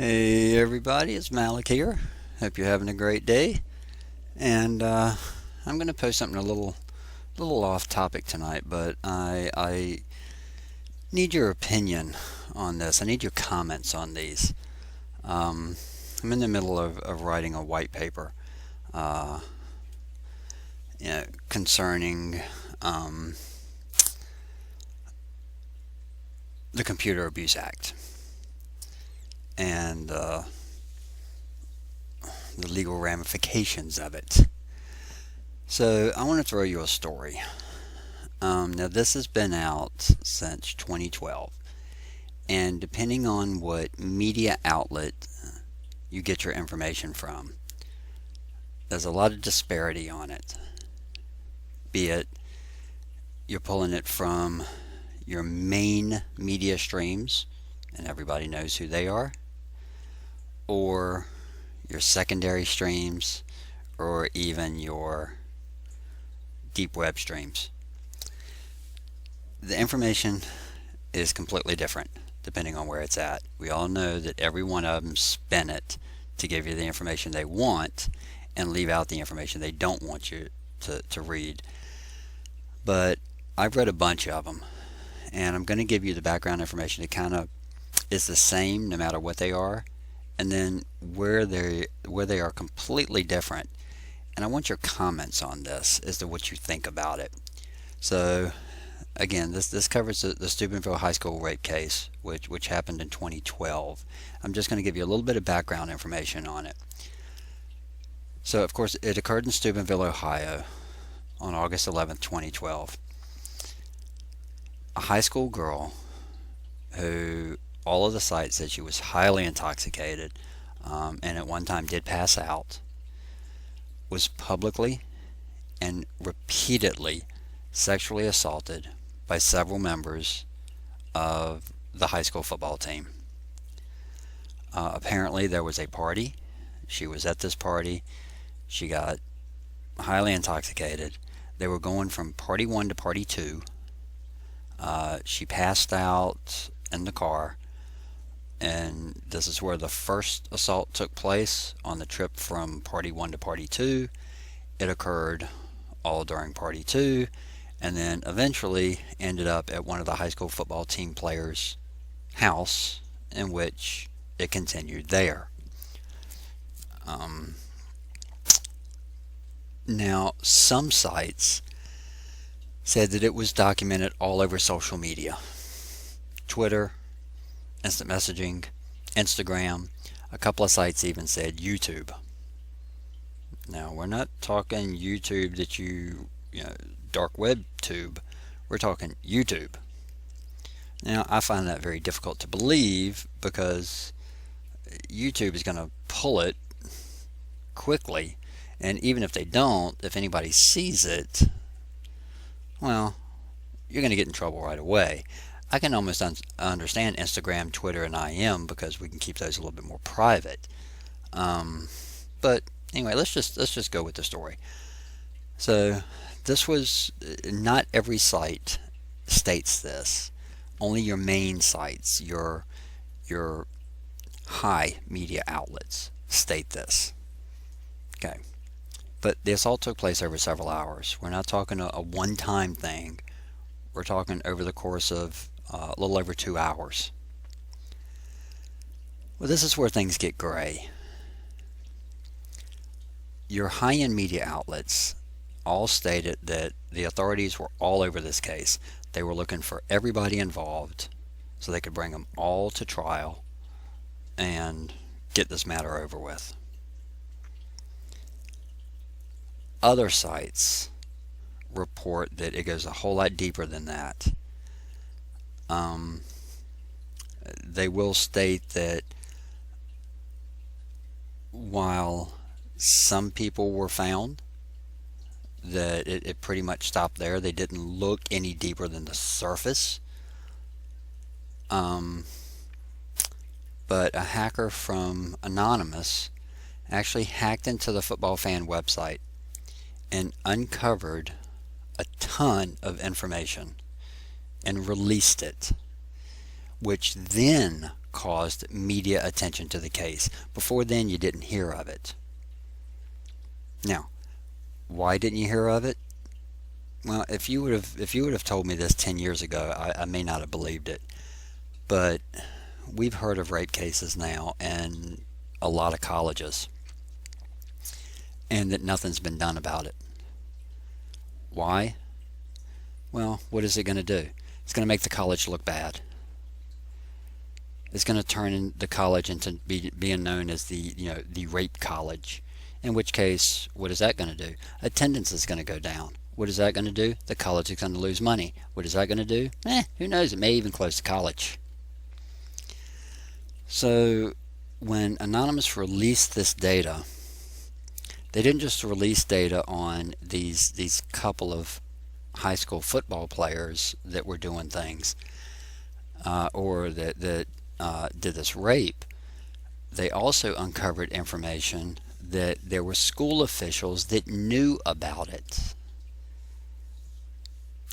Hey everybody, it's Malik here. Hope you're having a great day. And I'm going to post something a little off topic tonight, but I need your opinion on this. I need your comments on these. Um, I'm in the middle of writing a white paper, uh, concerning um, the Computer Abuse Act and the legal ramifications of it. So I want to throw you a story. Now, this has been out since 2012, and depending on what media outlet you get your information from, there's a lot of disparity on it. Be it you're pulling it from your main media streams, and everybody knows who they are, or your secondary streams, or even your deep web streams. The information is completely different depending on where it's at. We all know that every one of them spin it to give you the information they want and leave out the information they don't want you to read. But I've read a bunch of them, and I'm going to give you the background information that kind of is the same no matter what they are, and then where they are completely different. And I want your comments on this as to what you think about it. So again, this covers the Steubenville High School rape case, which happened in 2012. I'm just going to give you a little bit of background information on it. So of course it occurred in Steubenville, Ohio on August 11th, 2012. A high school girl who all of the sites said she was highly intoxicated, and at one time did pass out, was publicly and repeatedly sexually assaulted by several members of the high school football team. Apparently there was a party. She was at this party. She got highly intoxicated. They were going from party one to party two. She passed out in the car, and this is where the first assault took place on the trip from party one to party two. It occurred all during party two, and then eventually ended up at one of the high school football team players' house, in which it continued there. Um, Now, some sites said that it was documented all over social media: Twitter, instant messaging, Instagram. A couple of sites even said YouTube. Now, we're not talking YouTube that you know, dark web tube. We're talking YouTube. Now, I find that very difficult to believe, because YouTube is going to pull it quickly, and even if they don't, if anybody sees it, well, you're going to get in trouble right away. I can almost understand Instagram, Twitter, and IM, because we can keep those a little bit more private. But anyway, let's just go with the story. So this was not every site states this. Only your main sites, your high media outlets state this. Okay. But the assault took place over several hours. We're not talking a one-time thing. We're talking over the course of a little over 2 hours. Well, this is where things get gray. Your high-end media outlets all stated that the authorities were all over this case. They were looking for everybody involved so they could bring them all to trial and get this matter over with. Other sites report that it goes a whole lot deeper than that. They will state that while some people were found, that it pretty much stopped there. They didn't look any deeper than the surface. But a hacker from Anonymous actually hacked into the football fan website and uncovered a ton of information and released it, which then caused media attention to the case. Before then, you didn't hear of it. Now, why didn't you hear of it? Well, if you would have told me this 10 years ago, I may not have believed it. But we've heard of rape cases now in a lot of colleges, and that nothing's been done about it. Why? Well, what is it going to do? It's going to make the college look bad. It's going to turn the college into being known as the rape college. In which case, what is that going to do? Attendance is going to go down. What is that going to do? The college is going to lose money. What is that going to do? Who knows? It may even close the college. So when Anonymous released this data, they didn't just release data on these couple of high school football players that were doing things or that did this rape. They also uncovered information that there were school officials that knew about it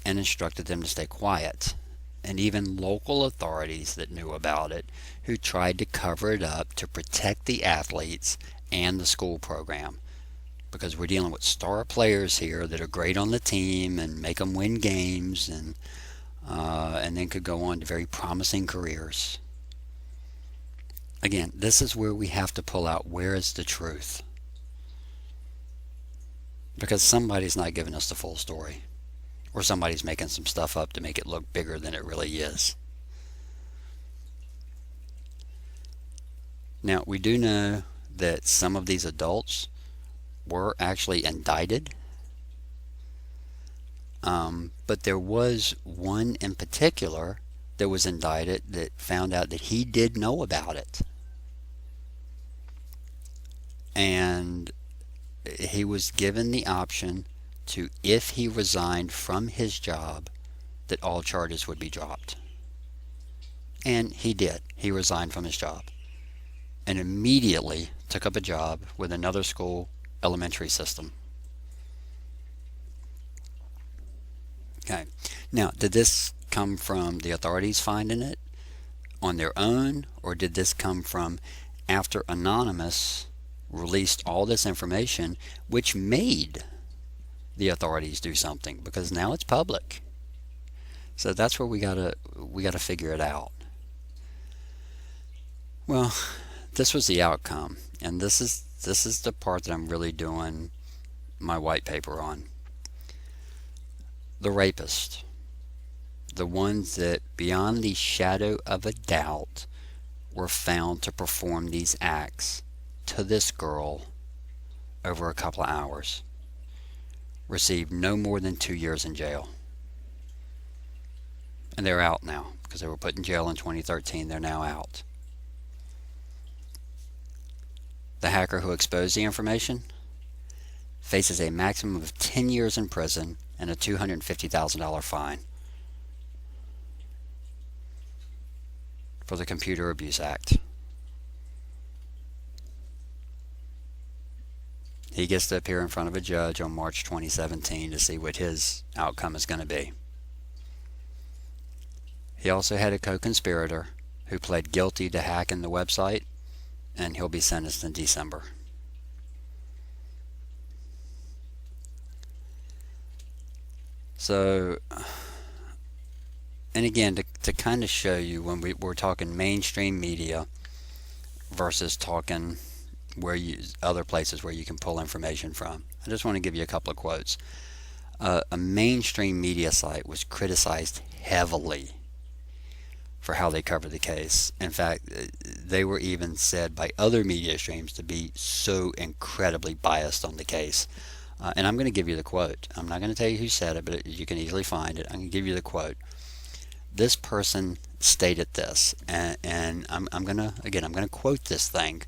and instructed them to stay quiet, and even local authorities that knew about it who tried to cover it up to protect the athletes and the school program, because we're dealing with star players here that are great on the team and make them win games and then could go on to very promising careers. Again, this is where we have to pull out where is the truth, because somebody's not giving us the full story, or somebody's making some stuff up to make it look bigger than it really is. Now, we do know that some of these adults were actually indicted, but there was one in particular that was indicted that found out that he did know about it, and he was given the option to, if he resigned from his job, that all charges would be dropped. And he did. He resigned from his job and immediately took up a job with another school elementary system. Okay. Now, did this come from the authorities finding it on their own, or did this come from after Anonymous released all this information, which made the authorities do something, because now it's public? So that's where we gotta figure it out. Well, this was the outcome, and this is the part that I'm really doing my white paper on. The rapist, the ones that beyond the shadow of a doubt were found to perform these acts to this girl over a couple of hours, received no more than 2 years in jail. And they're out now, because they were put in jail in 2013. They're now out. The hacker who exposed the information faces a maximum of 10 years in prison and a $250,000 fine for the Computer Abuse Act. He gets to appear in front of a judge on March 2017 to see what his outcome is going to be. He also had a co-conspirator who pled guilty to hacking the website, and he'll be sentenced in December. So, and again, to kind of show you when we're talking mainstream media versus talking other places where you can pull information from, I just want to give you a couple of quotes. A mainstream media site was criticized heavily for how they covered the case. In fact, they were even said by other media streams to be so incredibly biased on the case. And I'm going to give you the quote. I'm not going to tell you who said it, but you can easily find it. I'm going to give you the quote. This person stated this, and I'm going to quote this thing.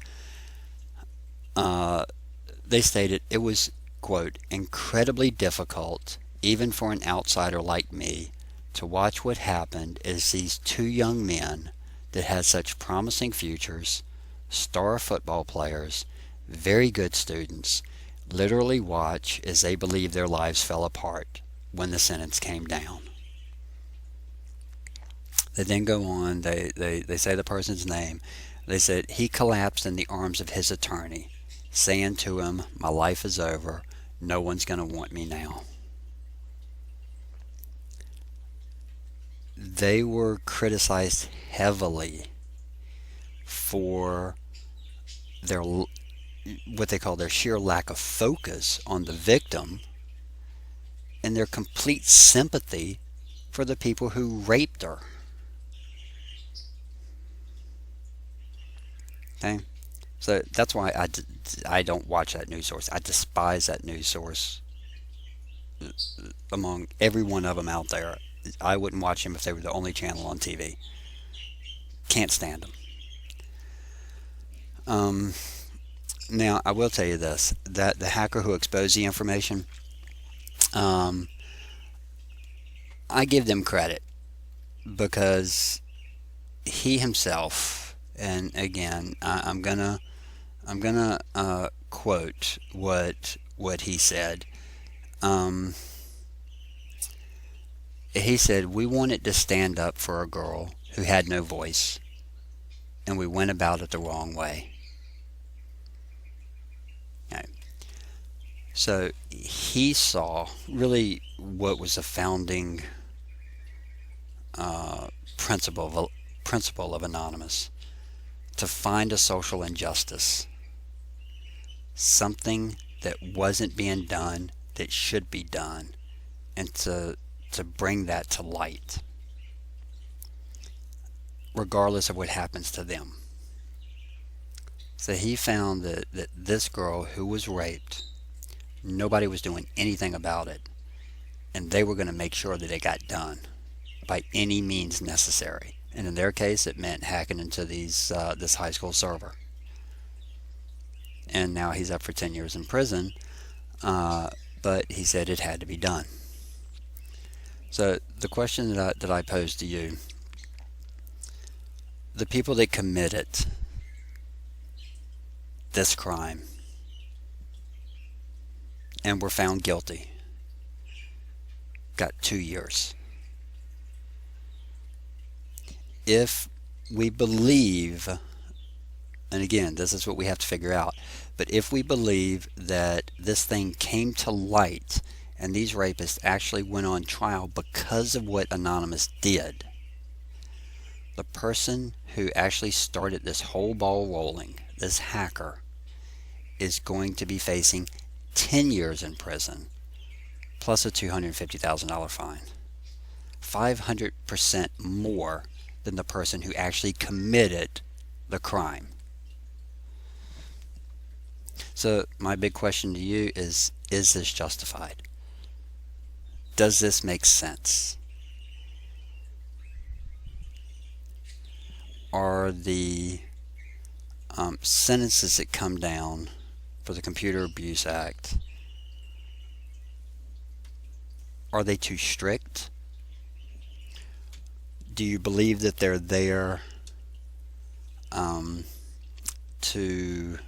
They stated it was, quote, incredibly difficult, even for an outsider like me, to watch what happened as these two young men that had such promising futures, star football players, very good students, literally watch as they believed their lives fell apart when the sentence came down. They then go on, they say the person's name. They said he collapsed in the arms of his attorney, saying to him, "My life is over. No one's going to want me now." They were criticized heavily for their what they call their sheer lack of focus on the victim and their complete sympathy for the people who raped her. Okay? So that's why I don't watch that news source. I despise that news source among every one of them out there. I wouldn't watch them if they were the only channel on TV. Can't stand them. Now, I will tell you this, that the hacker who exposed the information, um, I give them credit because he himself, and again, I'm gonna quote what he said. Um, he said, "We wanted to stand up for a girl who had no voice, and we went about it the wrong way." Okay. So he saw really what was the founding uh, principle of Anonymous: to find a social injustice, something that wasn't being done that should be done, and to bring that to light, regardless of what happens to them. So he found that this girl who was raped, nobody was doing anything about it, and they were going to make sure that it got done by any means necessary. And in their case, it meant hacking into this high school server. And now he's up for 10 years in prison, but he said it had to be done. So the question that I pose to you: the people that committed this crime and were found guilty got 2 years. If we believe, and again, this is what we have to figure out, but if we believe that this thing came to light and these rapists actually went on trial because of what Anonymous did, the person who actually started this whole ball rolling, this hacker, is going to be facing 10 years in prison plus a $250,000 fine. 500% more than the person who actually committed the crime. So my big question to you is this justified? Does this make sense? Are the sentences that come down for the Computer Abuse Act, are they too strict? Do you believe that they're there to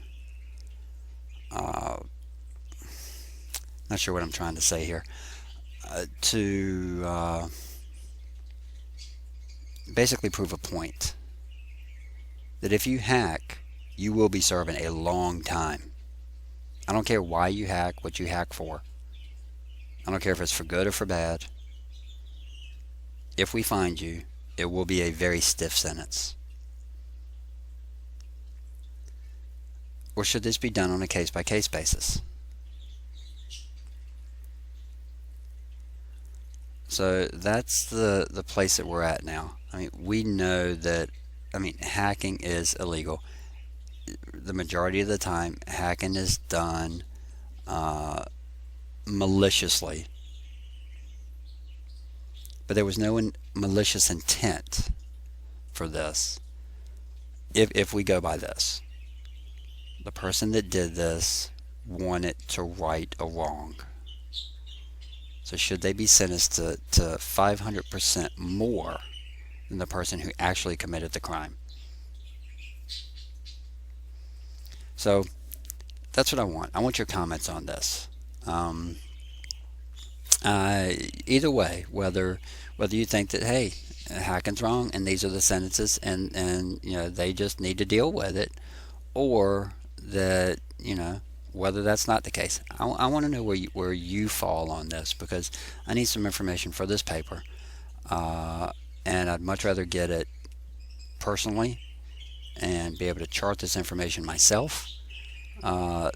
not sure what I'm trying to say here, to basically prove a point that if you hack, you will be serving a long time. I don't care why you hack, what you hack for. I don't care if it's for good or for bad. If we find you, it will be a very stiff sentence. Or should this be done on a case-by-case basis? So that's the place that we're at now. I mean, we know that, hacking is illegal. The majority of the time, hacking is done maliciously. But there was no malicious intent for this, if we go by this. The person that did this wanted to right a wrong. So should they be sentenced to 500% more than the person who actually committed the crime? So that's what I want. I want your comments on this. Uh, Either way, whether you think that, hey, hacking's wrong and these are the sentences, and they just need to deal with it, or that whether that's not the case. I want to know where you fall on this, because I need some information for this paper, uh, and I'd much rather get it personally and be able to chart this information myself,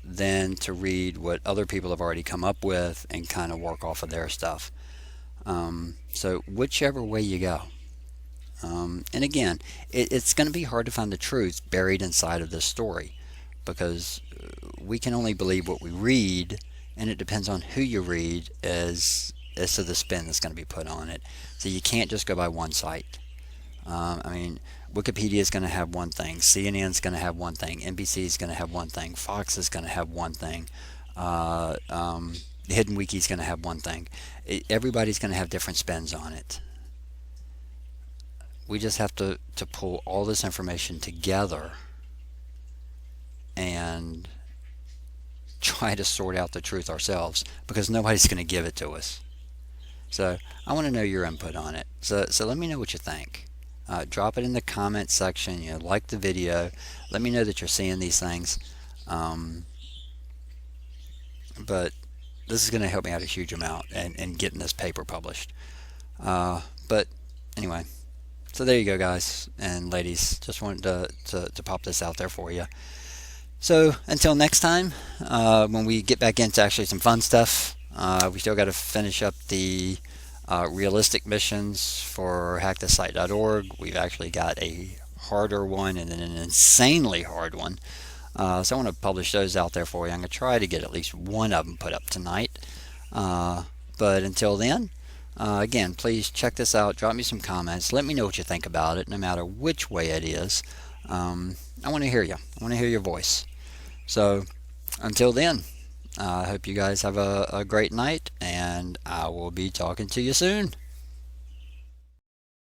than to read what other people have already come up with and kind of work off of their stuff. So whichever way you go. And again, it's going to be hard to find the truth buried inside of this story, because we can only believe what we read, and it depends on who you read as to the spin that's going to be put on it. So you can't just go by one site. I mean, Wikipedia is going to have one thing, CNN is going to have one thing, NBC is going to have one thing, Fox is going to have one thing, the Hidden Wiki is going to have one thing. Everybody's going to have different spins on it. We just have to pull all this information together and try to sort out the truth ourselves, because nobody's going to give it to us. So I want to know your input on it. So let me know what you think. Drop it in the comment section. Like the video. Let me know that you're seeing these things. But this is going to help me out a huge amount in getting this paper published. But anyway, so there you go, guys and ladies. Just wanted to pop this out there for you. So until next time, when we get back into actually some fun stuff, we still got to finish up the realistic missions for hackthisite.org. We've actually got a harder one and then an insanely hard one. So I want to publish those out there for you. I'm going to try to get at least one of them put up tonight. But until then, again, please check this out. Drop me some comments. Let me know what you think about it, no matter which way it is. I want to hear you. I want to hear your voice. So until then, I hope you guys have a great night, and I will be talking to you soon.